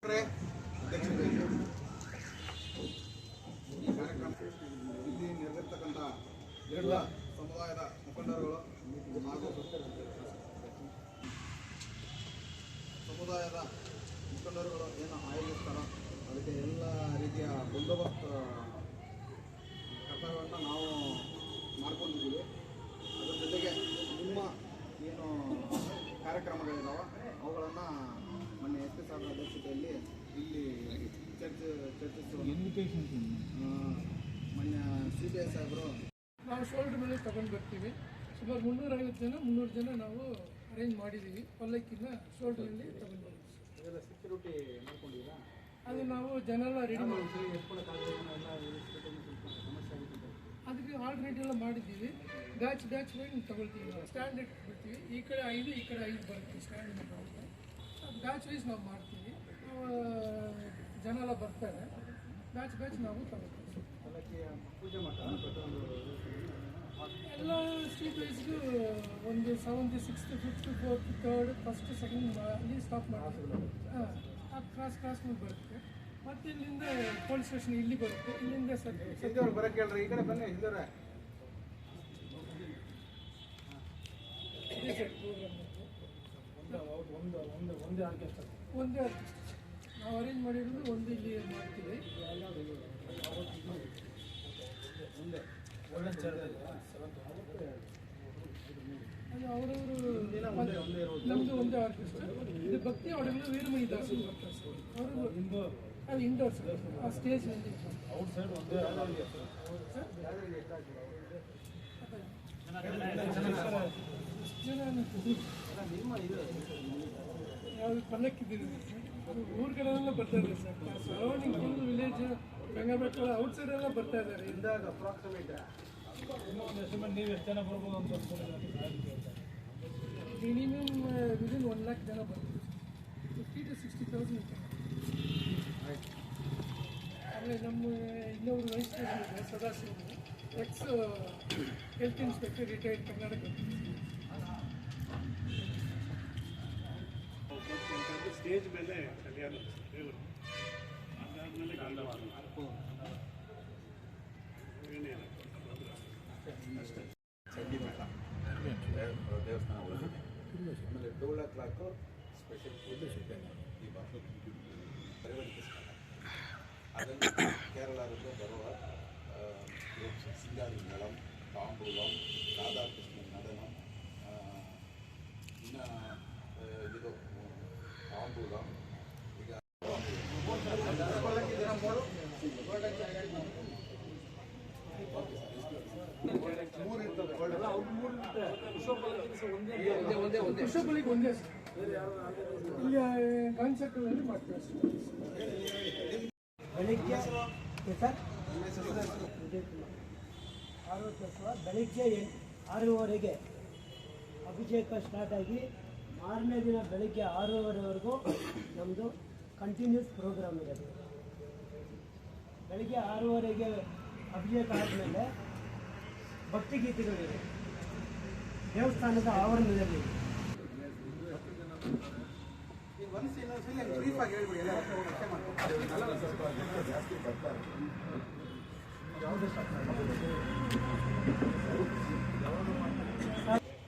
ಈ ಕಾರ್ಯಕ್ರಮ ಇಲ್ಲಿ ನೆರೆದಿರ್ತಕ್ಕಂಥ ಎಲ್ಲ ಸಮುದಾಯದ ಮುಖಂಡರುಗಳು ಹಾಗೂ ಸಮುದಾಯದ ಮುಖಂಡರುಗಳು ಏನು ಆಯೋಜಿಸ್ತಾರೋ ಅದಕ್ಕೆ ಎಲ್ಲ ರೀತಿಯ ಬಂದೋಬಸ್ತ್ ಕರ್ತವ್ಯವನ್ನು ನಾವು ಮಾಡ್ಕೊಂಡಿದ್ದೀವಿ. ಅದರ ಜೊತೆಗೆ ನಿಮ್ಮ ಏನು ಕಾರ್ಯಕ್ರಮಗಳಿದ್ದಾವೆ ಅವುಗಳನ್ನು ಮೊನ್ನೆ ಎಸ್ ಪಿ ಸಾಹೇಬರ ಅಧ್ಯಕ್ಷತೆಯಲ್ಲಿ ಇಲ್ಲಿ ಚರ್ಚಿಸುವ ಮೊನ್ನೆ CBI ಸಾಹೇಬರು ನಾವು ಶೋಲ್ಡರ್ ಮೇಲೆ ತಗೊಂಡು ಬರ್ತೀವಿ. ಸುಮಾರು 350 ಜನ ನಾವು ಅರೇಂಜ್ ಮಾಡಿದ್ದೀವಿ. ಪಲ್ಲಕ್ಕಿನ ಶೋಲ್ಡರಲ್ಲಿ ತಗೊಂಡು ಬರ್ತೀವಿ. ಇದೆಲ್ಲ ಸೆಕ್ಯೂರಿಟಿ ಮಾಡ್ಕೊಂಡಿದ್ದೀರಾ? ಅದು ನಾವು ಜನರೆಲ್ಲ ರೆಡಿ ಮಾಡ್ತೀವಿ. ಅದಕ್ಕೆ ಆಲ್ಟರ್ನೇಟ್ ಎಲ್ಲ ಮಾಡಿದ್ದೀವಿ. ಬ್ಯಾಚ್ ವೈಸ್ ತಗೊಳ್ತೀವಿ. ನಾವು ಸ್ಟ್ಯಾಂಡ್ ಬಿಡ್ತೀವಿ. ಈ ಕಡೆ 5 ಈ ಕಡೆ 5 ಬರ್ತೀವಿ. ಸ್ಟ್ಯಾಂಡ್ ಬರುತ್ತೆ. ಬ್ಯಾಚ್ ವೈಸ್ ನಾವು ಮಾಡ್ತೀವಿ. ಜನ ಎಲ್ಲ ಬರ್ತಾರೆ. ಬ್ಯಾಚ್ ನಾವು ತಗೊಳ್ತೀವಿ. ಪೂಜೆ ಮಾಡ್ತಾರೆ ಎಲ್ಲ ಸ್ಟ್ರೀಟ್ ವೈಸ್ಗೂ ಒಂದು 7th 6th 5th 4th 3rd 1st 2nd ಅಲ್ಲಿ ಸ್ಟಾಪ್ ಮಾಡ್ತೀವಿ. ಆ ಕ್ರಾಸ್ ಮೇಲೆ ಬರುತ್ತೆ. ಮತ್ತು ಇಲ್ಲಿಂದ ಪೊಲೀಸ್ ಸ್ಟೇಷನ್ ಇಲ್ಲಿ ಬರುತ್ತೆ. ಇಲ್ಲಿಂದ ಹಿಂದವ್ರು ಬರೋಕ್ಕೆ ಹೇಳ್ರಿ. ಈ ಕಡೆ ಬನ್ನಿ ಹಿಂದವ್ರೆ. ಒಂದೇ ಆರ್ಕೆಸ್ಟ್ರಾ ನಾವು ಅರೇಂಜ್ ಮಾಡಿರೋದು ಒಂದು ಇಲ್ಲಿ ಮಾಡ್ತೀವಿ. ಅದು ಅವರವರು ನಮ್ಮದು ಒಂದೇ ಆರ್ಕೆಸ್ಟ್ರಾ. ಇದು ಭಕ್ತಿ ಅವರೆಲ್ಲ ವೀರಮಣಿ ದಾಸ್ ಅವರು ಅದು ಇಂಡೋರ್ಸ್ ಆ ಸ್ಟೇಜ್ನಲ್ಲಿ ಯಾವುದು ಪಲ್ಲಕ್ಕಿದ್ದೀರಿ ಊರ ಕಡೆಯೆಲ್ಲ ಬರ್ತಾ ಇದ್ದಾರೆ sir. Surrounding full village Gangabetta outside ಎಲ್ಲ ಬರ್ತಾ ಇದ್ದಾರೆ. ಇಂದಾಗ ಅಪ್ರಾಕ್ಸಿಮೇಟ್ ನೀವು ಎಷ್ಟು ಜನ ಬರ್ಬೋದು ಅಂತ ಮಿನಿಮಮ್ ವಿದಿನ್ 1 lakh ಜನ ಬರ್ತೀವಿ. 50,000 to 60,000. ಆಮೇಲೆ ನಮ್ಮ ಇನ್ನೊಬ್ರು vice president Sadashiva X health inspector retired Karnataka. Stage ಮೇಲೆ ಕಲ್ಯಾಣ ದೇವರು ಅದಾದ್ಮೇಲೆ ಚಂಡಿ ಮೇಳ ದೇವಸ್ಥಾನ ಒಳಗೆ ಆಮೇಲೆ 12 o'clock ಸ್ಪೆಷಲ್ ಈ ಭಾಷೆ ಪರಿವರ್ತಿಸ್ತಾರೆ. ಅದನ್ನು ಕೇರಳದಿಂದ ಬರುವ ಸಿಂಗಾರಿ ಮೇಳಂ, ತಾಂಬೂಲಂ, ರಾಧಾಕೃಷ್ಣ ನಡನಂ, ಇನ್ನು ಇದು ತಾಂಬೂಲಂ. ಈಗ ವಿಶ್ವಪಲ್ಲಿಗೆ ಒಂದೇ ಇಲ್ಲಿ ಕಾನ್ಸೆಪ್ಟಲ್ಲಿ ಮಾಡ್ತೀವಿ. ಬೆಳಿಗ್ಗೆ ಸರ್ ಬೆಳಿಗ್ಗೆ 6:30 ಅಭಿಷೇಕ ಸ್ಟಾರ್ಟ್ ಆಗಿ ಮಾರನೇ ದಿನ ಬೆಳಿಗ್ಗೆ 6:30ವರೆಗೂ ನಮ್ಮದು ಕಂಟಿನ್ಯೂಸ್ ಪ್ರೋಗ್ರಾಮ್ ಇರೋದು. ಬೆಳಿಗ್ಗೆ 6:30ಗೆ ಅಭಿಷೇಕ ಆದಮೇಲೆ ಭಕ್ತಿಗೀತೆಗಳಿವೆ ದೇವಸ್ಥಾನದ ಆವರಣದಲ್ಲಿ.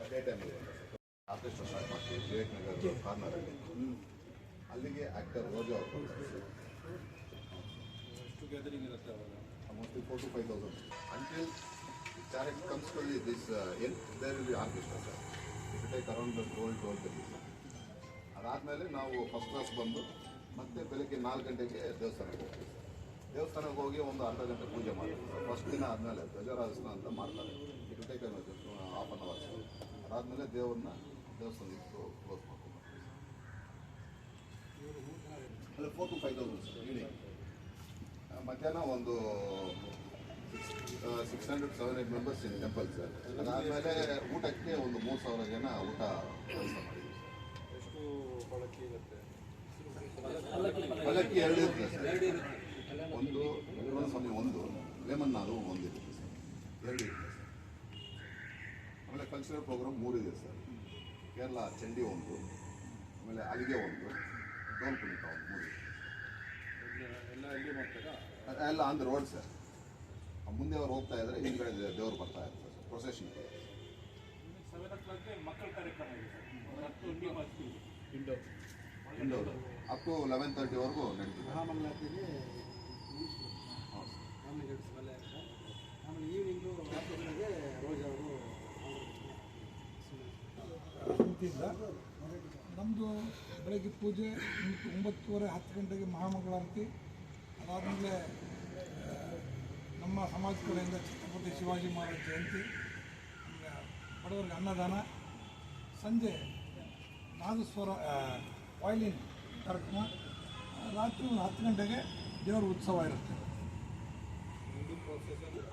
ಅದೇ ಟೈಮ್ ಆರ್ಕೆಸ್ಟ್ರಾ ಸ್ಟಾರ್ಟ್ ಮಾಡ್ತೀವಿ ವಿವೇಕ್ ನಗರ ಕಾರ್ನರಲ್ಲಿ. ಅಲ್ಲಿಗೆ ಆ್ಯಕ್ಟರ್ ರೋಜಾ ಅವರು ಗ್ಯಾದರಿಂಗ್ ಇರುತ್ತೆ ಅವಾಗ mostly 4,000 to 5,000 until the chariot comes to this end. There will be orchestra, sir. It will take around 12 ಅದಾದಮೇಲೆ ನಾವು ಫಸ್ಟ್ ಕ್ಲಾಸ್ ಬಂದು ಮತ್ತೆ ಬೆಳಗ್ಗೆ 4 ಗಂಟೆಗೆ ದೇವಸ್ಥಾನಕ್ಕೆ ಹೋಗಿ ಒಂದು ಅರ್ಧ ಗಂಟೆ ಪೂಜೆ ಮಾಡ್ತೀವಿ. ಫಸ್ಟ್ ದಿನ ಆದಮೇಲೆ ಧ್ವಜಾರಾಧನ ಅಂತ ಮಾಡ್ತಾರೆ. It will take half an hour. ಅದಾದಮೇಲೆ ದೇವ್ರನ್ನ ದೇವಸ್ಥಾನಕ್ಕೆ ಕ್ಲೋಸ್ ಮಾಡ್ಕೊಂಡು ಅದು 4,000 to 5,000 ಸರ್ ಈವ್ನಿಂಗ್. ಮಧ್ಯಾಹ್ನ ಒಂದು 600 to 700 members in temple sir. ಅದಾದಮೇಲೆ ಊಟಕ್ಕೆ ಒಂದು 3,000 ಜನ ಊಟ ಕೆಲಸ ಮಾಡಿದ್ವಿ. ಎಷ್ಟು ಬಳಕೆ ಇರುತ್ತೆ? ಪಲ್ಲಕ್ಕಿ 2 ಇರುತ್ತೆ ಸರ್. ಒಂದು ಸ್ವಾಮಿ, ಒಂದು ವೇಮನ್ನಾರು ಒಂದಿರುತ್ತೆ ಸರ್. 2 ಇರುತ್ತೆ ಸರ್. ಆಮೇಲೆ ಕಲ್ಚರಲ್ ಪ್ರೋಗ್ರಾಮ್ 3 ಇದೆ ಸರ್. ಕೇರಳ ಚಂಡಿ ಒಂದು, ಆಮೇಲೆ ಅಲ್ಲಿಗೆ ಒಂದು, ಡೋಲ್ ಕುಣಿತ ಒಂದು 3 ಇದೆ. ಎಲ್ಲ ಆನ್ ದ ರೋಡ್ ಸರ್. ಮುಂದೆ ಅವ್ರು ಹೋಗ್ತಾ ಇದ್ದಾರೆ, ಹಿಂದ್ಗಡೆ ದೇವರು ಬರ್ತಾ ಇರ್ತಾರೆ ಸರ್. ಪ್ರೊಸೆಷನ್ 7 o'clock ಮಕ್ಕಳ ಕಾರ್ಯಕ್ರಮ ಇದೆ ಸರ್. ಇಂಡೋರ್ ಅಪ್ ಟು 11:30ವರೆಗೂ ನಡೀತದೆ. ಮಹಾಮಂಗಳಾರತಿಗೆ ಆಮೇಲೆ ಈವ್ನಿಂಗು 10 ಗಂಟೆಗೆ ರೋಜ್ ಅವರು ಸಮಿತಿಯಿಂದ ನಮ್ಮದು ಬೆಳಗ್ಗೆ ಪೂಜೆ 9:30 10 ಗಂಟೆಗೆ ಮಹಾಮಂಗಳಾರತಿ. ಅದಾದಮೇಲೆ ನಮ್ಮ ಸಮಾಜ ಕಡೆಯಿಂದ ಛತ್ರಪತಿ ಶಿವಾಜಿ ಮಹಾರಾಜ ಜಯಂತಿ, ಬಡವರಿಗೆ ಅನ್ನದಾನ, ಸಂಜೆ ನಾದಸ್ವರ ವಾಯ್ಲಿನ್ ಕಾರ್ಯಕ್ರಮ, ರಾತ್ರಿ 10 ಗಂಟೆಗೆ ದೇವರ ಉತ್ಸವ ಇರುತ್ತೆ.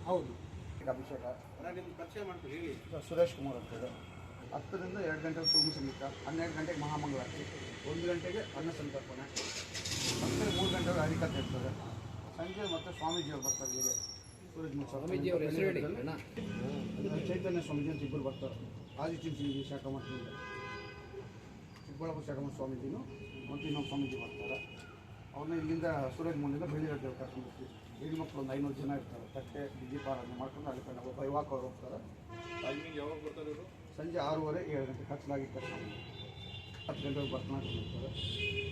ಹೌದು. ಅಭಿಷೇಕ ನಿಮ್ಮ ಪರಿಚಯ ಮಾಡ್ತೀವಿ ಹೇಳಿ. ಸುರೇಶ್ ಕುಮಾರ್ ಅಂತೇಳಿ 10ರಿಂದ 2 ಗಂಟೆಗೆ ಸೋಮ ಸಂಗೀತ, 12 ಗಂಟೆಗೆ ಮಹಾಮಂಗಳಾರತಿ, 1 ಗಂಟೆಗೆ ಅನ್ನ ಸಂತರ್ಪಣೆ, ಮತ್ತೆ 3 ಗಂಟೆಗೆ ಹರಿಕಥೆ ಇರ್ತದೆ. ಸಂಜೆ ಮತ್ತೆ ಸ್ವಾಮೀಜಿಯವರು ಬರ್ತಾರೆ. ಹೀಗೆ ಚೈತನ್ಯ ಸ್ವಾಮೀಜಿ ಅಂತ ಇಬ್ಬರು ಬರ್ತಾರೆ. ಆದಿಚುಂಚನಗಿರಿ ಶಾಖಾ ಮಠದಿಂದ ಚಿಕ್ಕಬಳ್ಳಾಪುರ ಶಾಖಾ ಮಠ ಸ್ವಾಮೀಜಿನೂ ಮತ್ತು ಇನ್ನೊಂದು ಸ್ವಾಮೀಜಿ ಬರ್ತಾರೆ. ಅವ್ರನ್ನ ಇಲ್ಲಿಂದ ಸೂರಜ್ ಮೂಲಿಂದ ಬೆಳ್ಳಿಗಡ್ಡೆ ದೇವ್ರು ಕರ್ಕೊಂಡು ಬರ್ತೀವಿ. ಹೆಣ್ಮಕ್ಳು ಒಂದು 500 ಜನ ಇರ್ತಾರೆ. ತಟ್ಟೆ ದೀಪಾರಾಧನೆ ಮಾಡ್ಕೊಂಡು ಅಲ್ಲಿ ಕಡೆ ಬೈವಾಕ್ ಅವ್ರು ಹೋಗ್ತಾರೆ. ಟೈಮಿಂಗ್ ಯಾವಾಗ ಬರ್ತಾರೆ ಅವರು? ಸಂಜೆ 6:30 7 ಗಂಟೆ ಕತ್ಲಾಗಿ ತಕ್ಷಣ 10 ಗಂಟೆಗೆ ಭರತನಾಟ್ಯ ಮಾಡ್ತಾರೆ.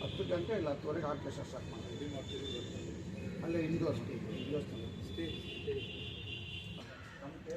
10 ಗಂಟೆ ಇಲ್ಲ 10:30ಗೆ ಆರ್ಕೆಸ್ಟ್ರಾ ಸ್ಟಾರ್ಟ್ ಮಾಡ್ತಾರೆ. ಅಲ್ಲೇ ಇಂಡೋರ್ ದೇವಸ್ಥಾನ ಸ್ಟೇಜ್ ಸಂತೆ